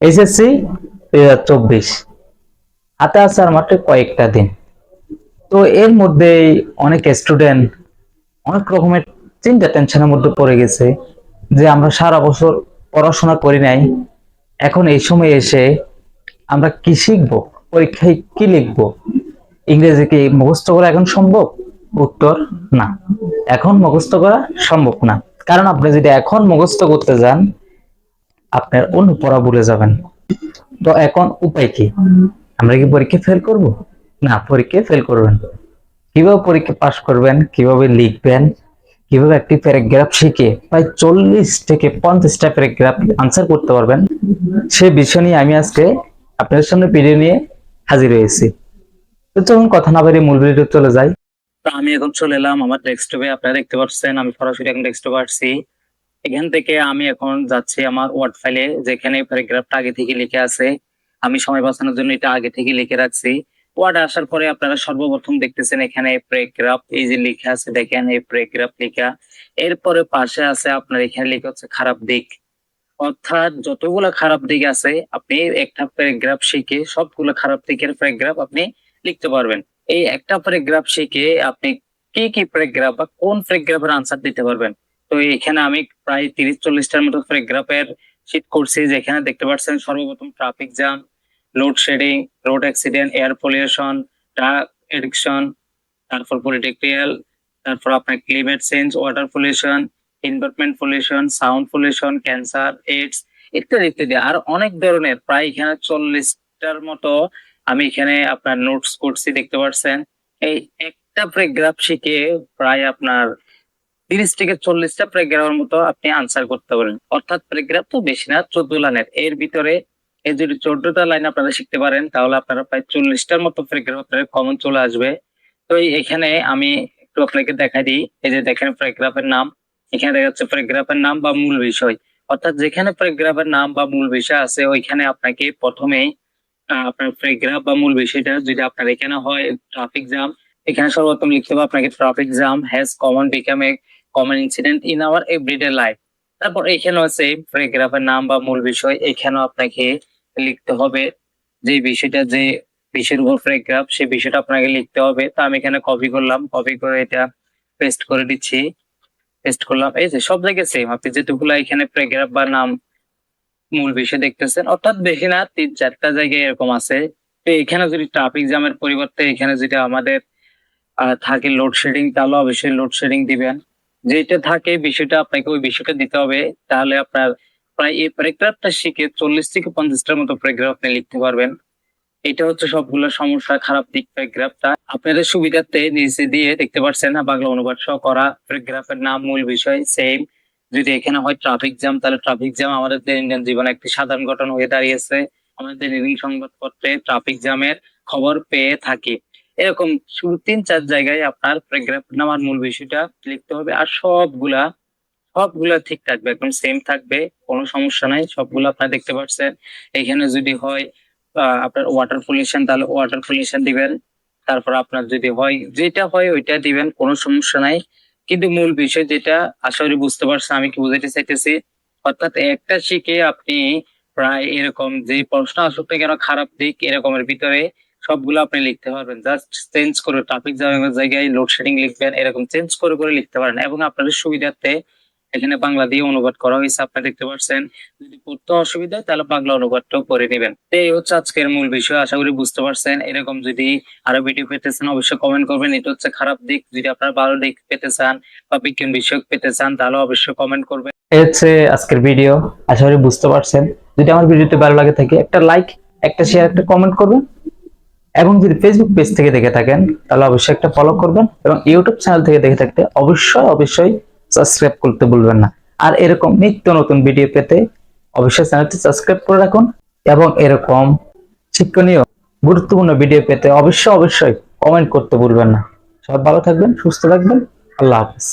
SSC 2024 হাতে আছে আর মাত্র কয়েকটা দিন। তো এর মধ্যে অনেক স্টুডেন্ট অনেক রকমের চিন্তা টেনশনের মধ্যে পড়ে গেছে যে আমরা সারা বছর পড়াশোনা করি নাই, এখন এই সময় এসে আমরা কি শিখবো, পরীক্ষায় কি লিখবো, ইংরেজি কি মুখস্থ করা এখন সম্ভব? উত্তর না, এখন মুখস্থ করা সম্ভব না। কারণ আপনি যদি এখন মুখস্থ করতে যান আপনার অন্য পড়া ভুলে যাবেন। তো এখন উপায় কি? আমরা কি পরীক্ষা ফেল করব? না, পরীক্ষা ফেল করবেন। কিভাবে পরীক্ষা পাস করবেন, কিভাবে লিখবেন, কিভাবে একটি প্যারাগ্রাফ শিখে প্রায় 40 থেকে 50টা প্যারাগ্রাফ আনসার করতে পারবেন, সে বিষয় নিয়ে আমি আজকে আপনাদের সামনে ভিডিও নিয়ে হাজির হয়েছি। তো চলুন কথা না বাড়িয়ে মূল ভিডিও চলে যাই। তো আমি এখন চলে এলাম আমার ডেস্কটপে। আপনারা দেখতে পাচ্ছেন আমি সরাসরি এখন ডেস্কটপে আসছি। এখান থেকে আমি এখন যাচ্ছি আমার ওয়ার্ড ফাইলে, যেখানে প্যারাগ্রাফটা আগে থেকে লিখে আছে। আমি সময় বাঁচানোর জন্য এটা আগে থেকে লিখে রাখছি। ওয়ার্ডে আসার পরে আপনারা সর্বপ্রথম দেখতেছেন এখানে প্যারাগ্রাফ, এই যে লেখা আছে দেখেন, এই প্যারাগ্রাফ লেখা। এরপরে পাশে আছে আপনার এখানে লেখা হচ্ছে খারাপ দিক, অর্থাৎ যতগুলো খারাপ দিক আছে আপনি একটা প্যারাগ্রাফ শিখে সবগুলো খারাপ দিকের প্যারাগ্রাফ আপনি লিখতে পারবেন। এই একটা প্যারাগ্রাফ শিখে আপনি কি কি প্যারাগ্রাফ বা কোন প্যারাগ্রাফের আনসার দিতে পারবেন। তো এখানে আমি প্রায় 30-40টার মতো প্যারাগ্রাফের শীট করছি, যেখানে দেখতে পাচ্ছেন সর্বপ্রথম traffic jam, load shedding, road accident, air pollution, drug addiction, তারপর পলিটিক্যাল, তারপর আপনার climate change, water pollution, environment pollution, sound pollution, cancer, AIDS ইত্যাদি ইত্যাদি আর অনেক ধরনের প্রায় এখানে 40টার মতো আমি এখানে আপনার নোটস করছি, দেখতে পাচ্ছেন। এই একটা প্যারাগ্রাফ শিখে প্রায় আপনার 30 থেকে 40টা প্যারাগ্রাফের মতো আপনি আনসার করতে পারেন। অর্থাৎ প্যারাগ্রাফ তো বেশি না, 14 লাইনের। এর ভিতরে এই যদি 14টা লাইন আপনারা শিখতে পারেন তাহলে আপনারা প্রায় 40টার মতো প্যারাগ্রাফ আপনার কমন চলে আসবে। তো এখানে আমি একটু আপনাকে দেখাই দিই। এই যে দেখেন প্যারাগ্রাফের নাম, এখানে দেখা যাচ্ছে প্যারাগ্রাফের নাম বা মূল বিষয়। অর্থাৎ যেখানে প্যারাগ্রাফের নাম বা মূল বিষয় আছে ওইখানে আপনাকে প্রথমেই আপনার প্যারাগ্রাফ বা মূল বিষয়টা যদি আপনার এখানে হয় ট্রাফিক জ্যাম, এখানে সর্বপ্রথম লিখতে হবে আপনাকে traffic jam has common become a common incident in our everyday life. তারপর এখানে হচ্ছে প্যারাগ্রাফের নাম বা মূল বিষয়, এখানেও আপনাকে লিখতে হবে যে বিষয়টা, যে বিষয়ের উপর প্যারাগ্রাফ সেই বিষয়টা আপনাকে লিখতে হবে। তো আমি এখানে কপি করলাম, কপি করে এটা পেস্ট করে দিচ্ছি, পেস্ট করলাম। এই যে সব জায়গায় সেম, আপনি যেটুকুলা এখানে প্যারাগ্রাফ বা নাম মূল বিষয় দেখতেছেন, অর্থাৎ বেশি না, 3-4টা জায়গায় এরকম আছে। তো এখানে যদি ট্রাফিক জ্যামের পরিবর্তে এখানে যদি আমাদের থাকে লোডশেডিং, তাহলে অবশ্যই লোডশেডিং দিবেন। যেটা থাকে বিষয়টা আপনাকে ওই বিষয়টা দিতে হবে। তাহলে আপনার প্রায় এই প্যারাগ্রাফটা শিখে 40 থেকে 50টার মতো প্যারাগ্রাফ আপনি লিখতে পারবেন। এটা হচ্ছে সবগুলো সমস্যা খারাপ দিক প্যারাগ্রাফটা। আপনাদের সুবিধার্থে নিচে দিয়ে দেখতে পাচ্ছেন না বাংলা অনুবাদ সহ করা প্যারাগ্রাফের নাম মূল বিষয় সেম। যদি এখানে হয় ট্রাফিক জ্যাম তাহলে ট্রাফিক জ্যাম আমাদের দৈনন্দিন জীবনে একটি সাধারণ ঘটনা হয়ে দাঁড়িয়েছে। আমাদের দৈনন্দিন সংবাদপত্রে ট্রাফিক জ্যামের খবর পেয়ে থাকি। এরকম শুধু 3-4 জায়গায় আপনার প্যারাগ্রাফের নাম আর মূল বিষয়টা লিখতে হবে। আর সবগুলা সবগুলা ঠিক থাকবে, একদম সেম থাকবে, কোনো সমস্যা নাই। সবগুলো আপনারা দেখতে পাচ্ছেন। এখানে যদি হয় আপনার ওয়াটার পলিউশন তাহলে ওয়াটার পলিউশন দিবেন। তারপর আপনার যদি হয় যেটা হয় ওইটা দিবেন, কোনো সমস্যা নাই। কিন্তু মূল বিষয় যেটা, আশা করি বুঝতে পারছেন আমি কি বুঝাতে চাইতেছি। অর্থাৎ একটা শিখে আপনি প্রায় এরকম যে প্রশ্ন আসুক না কেন খারাপ দিক এরকমের ভিতরে সবগুলো আপনি লিখতে পারবেন। জাস্ট চেঞ্জ করে ট্রাফিক জ্যামের জায়গায় লোডশেডিং লিখবেন, এরকম চেঞ্জ করে করে লিখতে পারেন। এবং আপনাদের সুবিধার্থে এখানে বাংলা দিয়ে অনুবাদ করা হয়েছে, আপনারা দেখতে পাচ্ছেন। যদি পড়তে অসুবিধা হয় তাহলে বাংলা অনুবাদটাও করে নেবেন। তো এই হচ্ছে আজকের মূল বিষয়, আশা করি বুঝতে পারছেন। এরকম যদি আরো ভিডিও পেতে চান অবশ্যই কমেন্ট করবেন। এটা হচ্ছে খারাপ দিক। যদি আপনারা ভালো দিক পেতে চান বা বিজ্ঞান বিষয়ক পেতে চান তাহলে অবশ্যই কমেন্ট করবেন। এই হচ্ছে আজকের ভিডিও, আশা করি বুঝতে পারছেন। যদি আমার ভিডিওতে ভালো লাগে থাকে একটা লাইক, একটা শেয়ার, একটা কমেন্ট করবেন। এবং যদি ফেসবুক পেজ থেকে দেখে থাকেন তাহলে অবশ্যই একটা ফলো করবেন, এবং ইউটিউব চ্যানেল থেকে দেখে থাকতে অবশ্যই অবশ্যই সাবস্ক্রাইব করতে ভুলবেন না। আর এরকম নিত্য নতুন ভিডিও পেতে অবশ্যই চ্যানেলটি সাবস্ক্রাইব করে রাখুন, এবং এরকম শিক্ষণীয় গুরুত্বপূর্ণ ভিডিও পেতে অবশ্যই অবশ্যই কমেন্ট করতে ভুলবেন না। সবাই ভালো থাকবেন, সুস্থ থাকবেন। আল্লাহ হাফেজ।